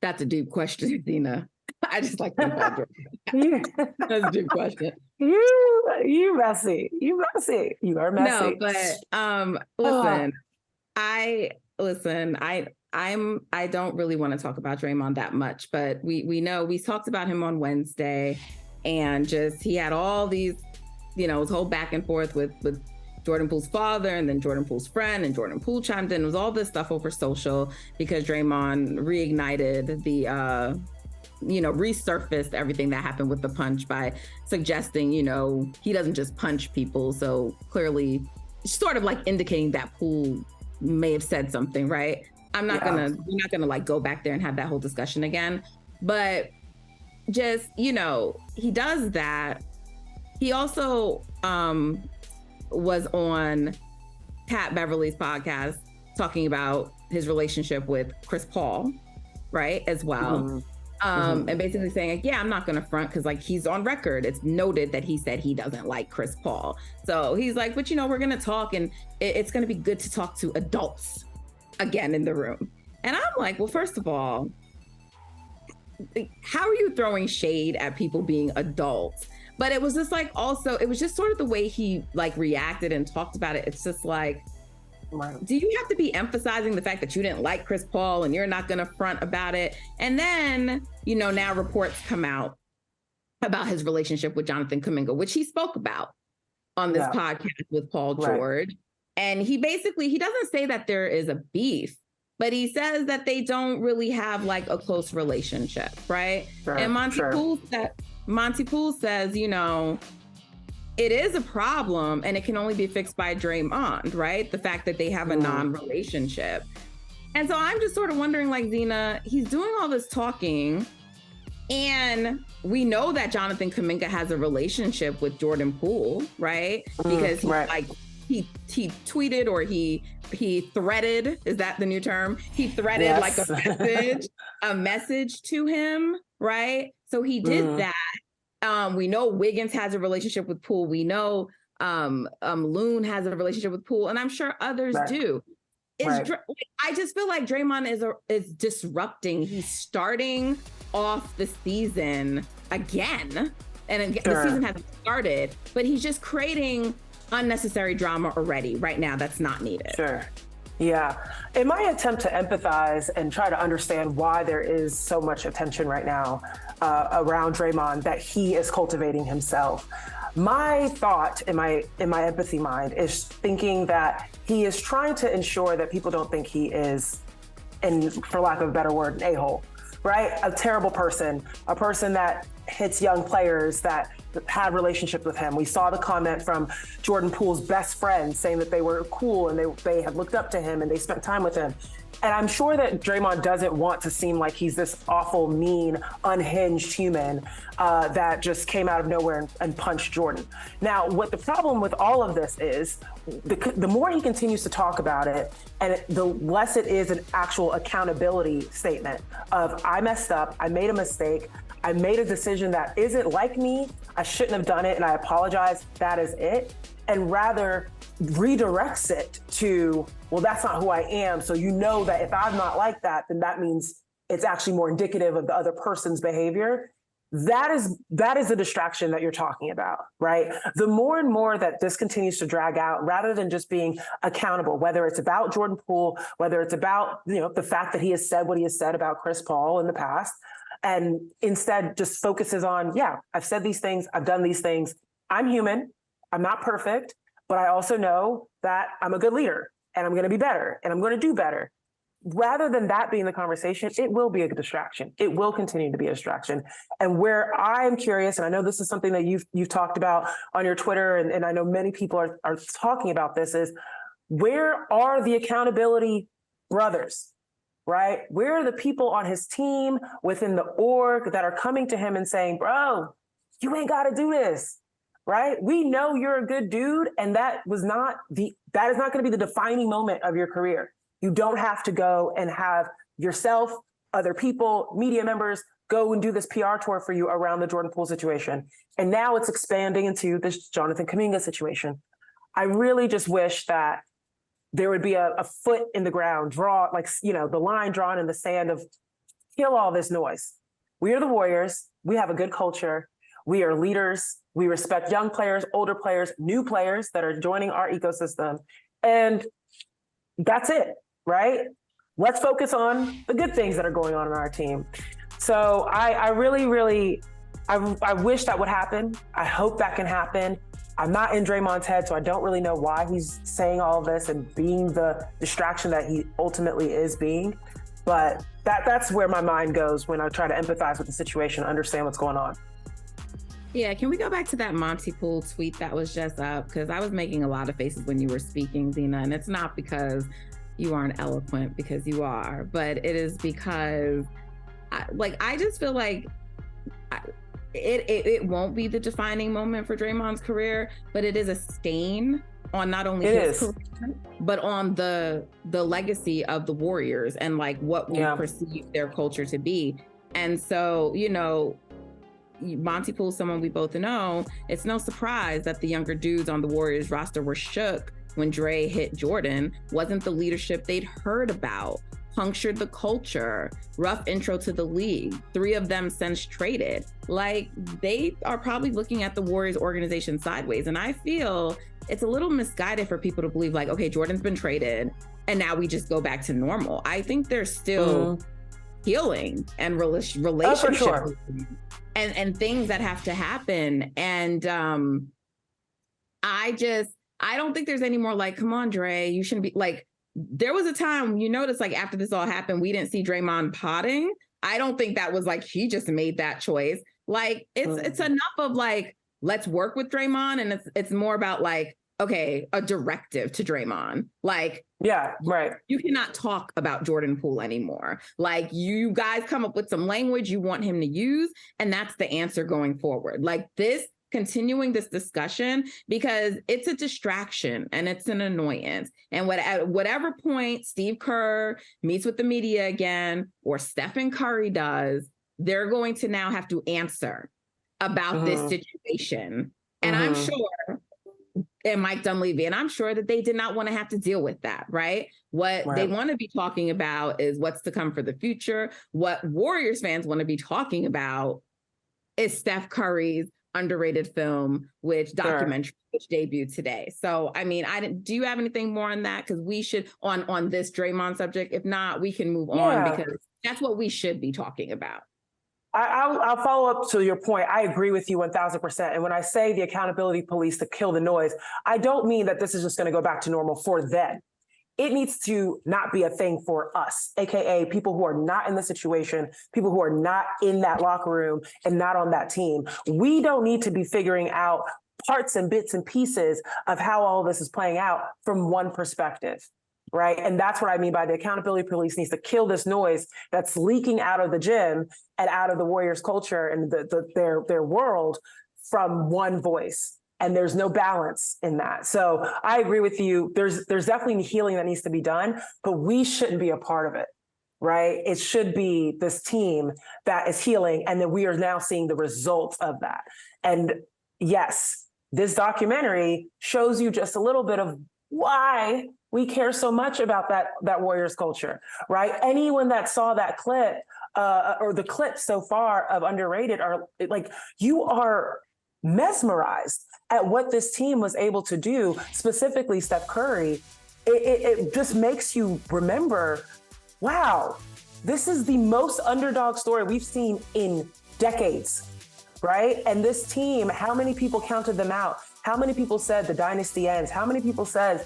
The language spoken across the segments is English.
That's a deep question, Zena. I just like to think that's a deep question. You messy. You messy. You are messy. No, but listen, I don't really want to talk about Draymond that much, but we know we talked about him on Wednesday, and just he had all these, his whole back and forth with Jordan Poole's father, and then Jordan Poole's friend, and Jordan Poole chimed in. It was all this stuff over social because Draymond reignited the resurfaced everything that happened with the punch by suggesting, he doesn't just punch people. So clearly sort of like indicating that Poole may have said something, right? We're not gonna like go back there and have that whole discussion again. But just, he does that. He also was on Pat Beverly's podcast talking about his relationship with Chris Paul, right, as well. Mm-hmm. And basically saying, like, yeah, I'm not going to front because, like, he's on record. It's noted that he said he doesn't like Chris Paul. So he's like, but, we're going to talk, and it's going to be good to talk to adults again in the room. And I'm like, well, first of all, how are you throwing shade at people being adults? But it was just like, also, it was just sort of the way he like reacted and talked about it. It's just like, do you have to be emphasizing the fact that you didn't like Chris Paul and you're not going to front about it? And then, now reports come out about his relationship with Jonathan Kuminga, which he spoke about on this podcast with Paul George. And he doesn't say that there is a beef, but he says that they don't really have like a close relationship, right? Sure, and Monty Poole says, it is a problem and it can only be fixed by Draymond, right? The fact that they have a non-relationship. And so I'm just sort of wondering, like, Zena, he's doing all this talking, and we know that Jonathan Kuminga has a relationship with Jordan Poole, right? Because he tweeted, or he threaded, is that the new term? He threaded like a message to him, right? So he did that. We know Wiggins has a relationship with Poole. We know Loon has a relationship with Poole, and I'm sure others do. I just feel like Draymond is disrupting. He's starting off the season again, and the season hasn't started, but he's just creating unnecessary drama already right now that's not needed. Sure. Yeah. In my attempt to empathize and try to understand why there is so much attention right now around Draymond that he is cultivating himself, my thought in my empathy mind is thinking that he is trying to ensure that people don't think he is, and for lack of a better word, an a-hole, right? A terrible person, a person that hits young players that had relationship with him. We saw the comment from Jordan Poole's best friend saying that they were cool and they had looked up to him and they spent time with him. And I'm sure that Draymond doesn't want to seem like he's this awful, mean, unhinged human that just came out of nowhere and punched Jordan. Now, what the problem with all of this is, the more he continues to talk about it, and the less it is an actual accountability statement of, I messed up, I made a mistake, I made a decision that isn't like me, I shouldn't have done it, and I apologize, that is it. And rather redirects it to, well, that's not who I am. So you know that if I'm not like that, then that means it's actually more indicative of the other person's behavior. That is the distraction that you're talking about, right? The more and more that this continues to drag out, rather than just being accountable, whether it's about Jordan Poole, whether it's about, the fact that he has said what he has said about Chris Paul in the past, and instead just focuses on, I've said these things, I've done these things, I'm human, I'm not perfect, but I also know that I'm a good leader and I'm going to be better and I'm going to do better. Rather than that being the conversation, it will be a distraction. It will continue to be a distraction. And where I'm curious, and I know this is something that you've talked about on your Twitter, and I know many people are talking about this, is where are the accountability brothers, right? Where are the people on his team within the org that are coming to him and saying, bro, you ain't got to do this. Right? We know you're a good dude, and that is not going to be the defining moment of your career. You don't have to go and have yourself, other people, media members go and do this PR tour for you around the Jordan Poole situation. And now it's expanding into this Jonathan Kuminga situation. I really just wish that there would be a foot in the ground, the line drawn in the sand of kill all this noise. We are the Warriors. We have a good culture. We are leaders. We respect young players, older players, new players that are joining our ecosystem. And that's it, right? Let's focus on the good things that are going on in our team. So I really, I wish that would happen. I hope that can happen. I'm not in Draymond's head, so I don't really know why he's saying all of this and being the distraction that he ultimately is being. But that's where my mind goes when I try to empathize with the situation, understand what's going on. Yeah, can we go back to that Monty Pool tweet that was just up? Because I was making a lot of faces when you were speaking, Zena, and it's not because you aren't eloquent, because you are, but it is because I just feel like it won't be the defining moment for Draymond's career, but it is a stain on not only his career, but on the legacy of the Warriors and like what we perceive their culture to be. And so, you know, Monty Pool's someone we both know. It's no surprise that the younger dudes on the Warriors roster were shook when Dre hit Jordan. Wasn't the leadership they'd heard about, punctured the culture, rough intro to the league, 3 of them since traded. Like, they are probably looking at the Warriors organization sideways. And I feel it's a little misguided for people to believe like, okay, Jordan's been traded and now we just go back to normal. I think there's still healing and relationship and things that have to happen. And I don't think there's any more like, come on, Dre, you shouldn't be like, there was a time you notice like after this all happened, we didn't see Draymond potting. I don't think that was like, he just made that choice. Like it's enough of like, let's work with Draymond. And it's more about like, okay, a directive to Draymond. Like, yeah, right. You cannot talk about Jordan Poole anymore. Like, you guys come up with some language you want him to use, and that's the answer going forward. Like continuing this discussion, because it's a distraction and it's an annoyance. And at whatever point Steve Kerr meets with the media again, or Stephen Curry does, they're going to now have to answer about this situation. And I'm sure, and Mike Dunleavy, and I'm sure that they did not want to have to deal with that, right? What they want to be talking about is what's to come for the future. What Warriors fans want to be talking about is Steph Curry's underrated film, which debuted today. So, I mean, do you have anything more on that? Because we should, on this Draymond subject. If not, we can move on, because that's what we should be talking about. I'll follow up to your point. I agree with you 1000%. And when I say the accountability police to kill the noise, I don't mean that this is just going to go back to normal for them. It needs to not be a thing for us, AKA people who are not in the situation, people who are not in that locker room and not on that team. We don't need to be figuring out parts and bits and pieces of how all this is playing out from one perspective. Right. And that's what I mean by the accountability police needs to kill this noise that's leaking out of the gym and out of the Warriors culture and their world from one voice. And there's no balance in that. So I agree with you. There's definitely healing that needs to be done, but we shouldn't be a part of it. Right. It should be this team that is healing. And then we are now seeing the results of that. And yes, this documentary shows you just a little bit of why we care so much about that Warriors culture, right? Anyone that saw that clip or the clips so far of Underrated are like, you are mesmerized at what this team was able to do, specifically Steph Curry. It just makes you remember, wow, this is the most underdog story we've seen in decades, right? And this team, how many people counted them out? How many people said the dynasty ends? How many people said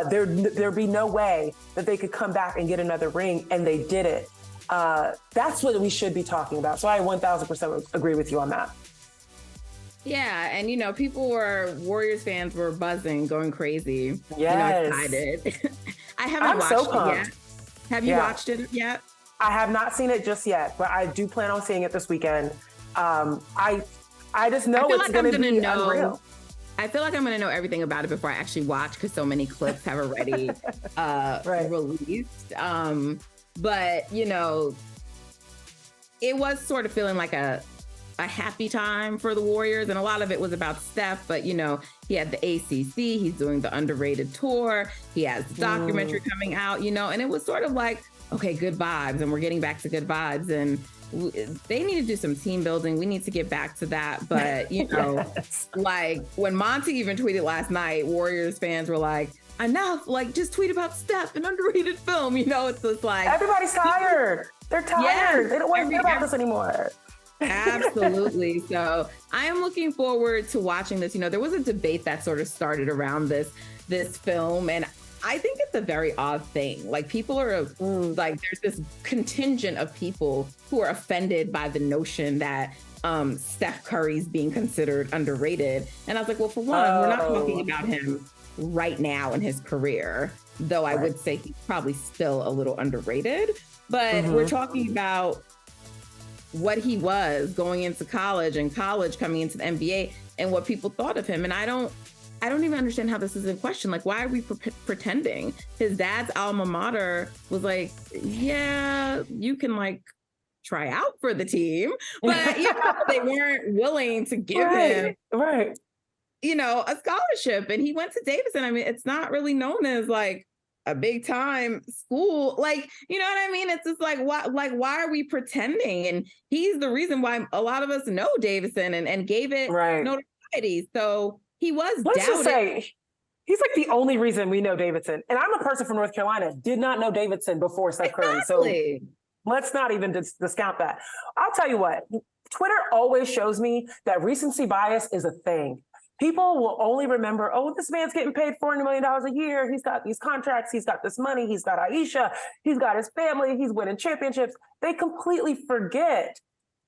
there'd be no way that they could come back and get another ring, and they did it? That's what we should be talking about. So I 1000% agree with you on that. Yeah, and Warriors fans were buzzing, going crazy. Yes. Excited. I haven't watched it yet. Have you watched it yet? I have not seen it just yet, but I do plan on seeing it this weekend. I just know it's going to be unreal. I feel like I'm going to know everything about it before I actually watch, because so many clips have already released. But, it was sort of feeling like a happy time for the Warriors. And a lot of it was about Steph. But, he had the ACC. He's doing the Underrated tour. He has the documentary coming out, and it was sort of like, okay, good vibes, and we're getting back to good vibes, and they need to do some team building. We need to get back to that. But, you know, Yes. like when Monty even tweeted last night, Warriors fans were like, enough, like just tweet about Steph, an underrated film. You know, it's just like Everybody's tired. They're tired. Yes, They don't want to hear about this anymore. absolutely. So I am looking forward to watching this. You know, there was a debate that sort of started around this film, and I think it's a very odd thing. Like people are like, there's this contingent of people who are offended by the notion that Steph Curry's being considered underrated. And I was like, well, for one, we're not talking about him right now in his career, though I would say he's probably still a little underrated. But we're talking about what he was going into college and college coming into the NBA and what people thought of him. And I don't even understand how this is in question. Like, why are we pretending? His dad's alma mater was like, yeah, you can like try out for the team, but you know, they weren't willing to give him, you know, a scholarship. And he went to Davidson. I mean, it's not really known as like a big time school. Like, you know what I mean? It's just like, why are we pretending? And he's the reason why a lot of us know Davidson and gave it notoriety. So he was Let's just say he's like the only reason we know Davidson. And I'm a person from North Carolina, did not know Davidson before Steph Curry. So let's not even discount that. I'll tell you what, Twitter always shows me that recency bias is a thing. People will only remember, oh, this man's getting paid $400 million a year. He's got these contracts. He's got this money. He's got Aisha. He's got his family. He's winning championships. They completely forget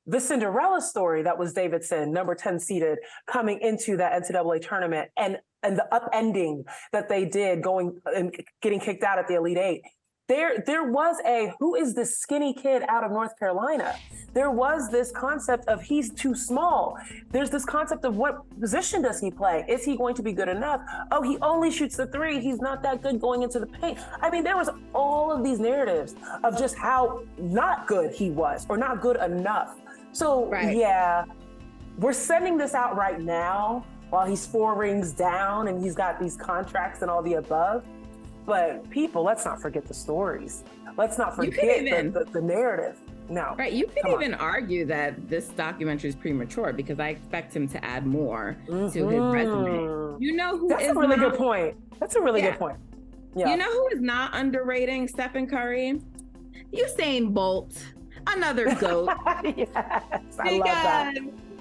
the Cinderella story that was Davidson, number 10 seeded, coming into that NCAA tournament and the upending that they did going and getting kicked out at the Elite Eight. There was who is this skinny kid out of North Carolina? There was this concept of he's too small. There's this concept of what position does he play? Is he going to be good enough? Oh, he only shoots the three. He's not that good going into the paint. I mean, there was all of these narratives of just how not good he was or not good enough. So yeah, we're sending this out right now while he's 4 rings down and he's got these contracts and all the above. But people, let's not forget the stories. Let's not forget the narrative. No. Right. You could even argue that this documentary is premature because I expect him to add more to his resume. You know who That's a really good point. That's a really good point. Yeah. You know who is not underrating Stephen Curry? Usain Bolt, another GOAT. Yes, I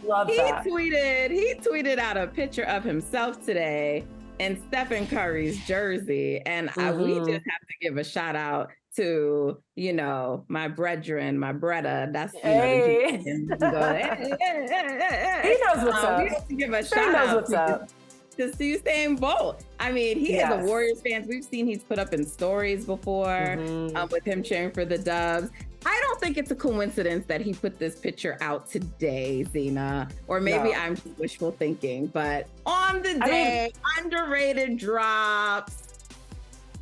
love that. He tweeted out a picture of himself today in Stephen Curry's jersey. And we just have to give a shout out to, you know, my brethren, my Bretta. That's, you know, he knows what's up. We have to give a shout out to Usain Bolt. I mean, he is a Warriors fans. We've seen he's put up in stories before with him cheering for the Dubs. I don't think it's a coincidence that he put this picture out today, Zena, or maybe I'm just wishful thinking, but on the day underrated drops.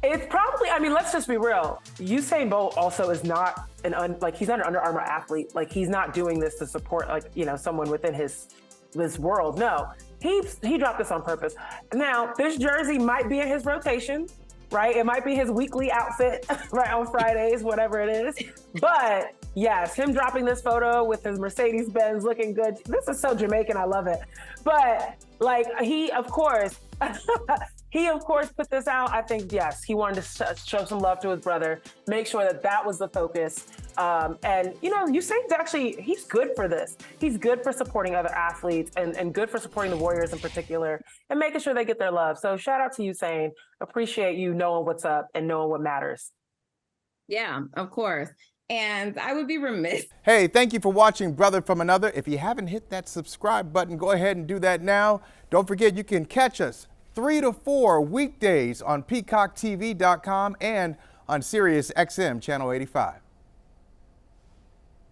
It's probably, I mean, let's just be real. Usain Bolt also is not he's not an Under Armour athlete. Like he's not doing this to support like, you know, someone within this world. No, he dropped this on purpose. Now, this jersey might be in his rotation, right? It might be his weekly outfit, right, on Fridays, whatever it is. But yes, him dropping this photo with his Mercedes-Benz looking good. This is so Jamaican, I love it. But like he, of course, put this out. I think, yes, he wanted to show some love to his brother, make sure that was the focus. And, you know, Usain's actually, he's good for this. He's good for supporting other athletes and good for supporting the Warriors in particular and making sure they get their love. So shout out to Usain. Appreciate you knowing what's up and knowing what matters. Yeah, of course. And I would be remiss. Hey, thank you for watching Brother from Another. If you haven't hit that subscribe button, go ahead and do that now. Don't forget, you can catch us 3 to 4 weekdays on PeacockTV.com and on Sirius XM Channel 85.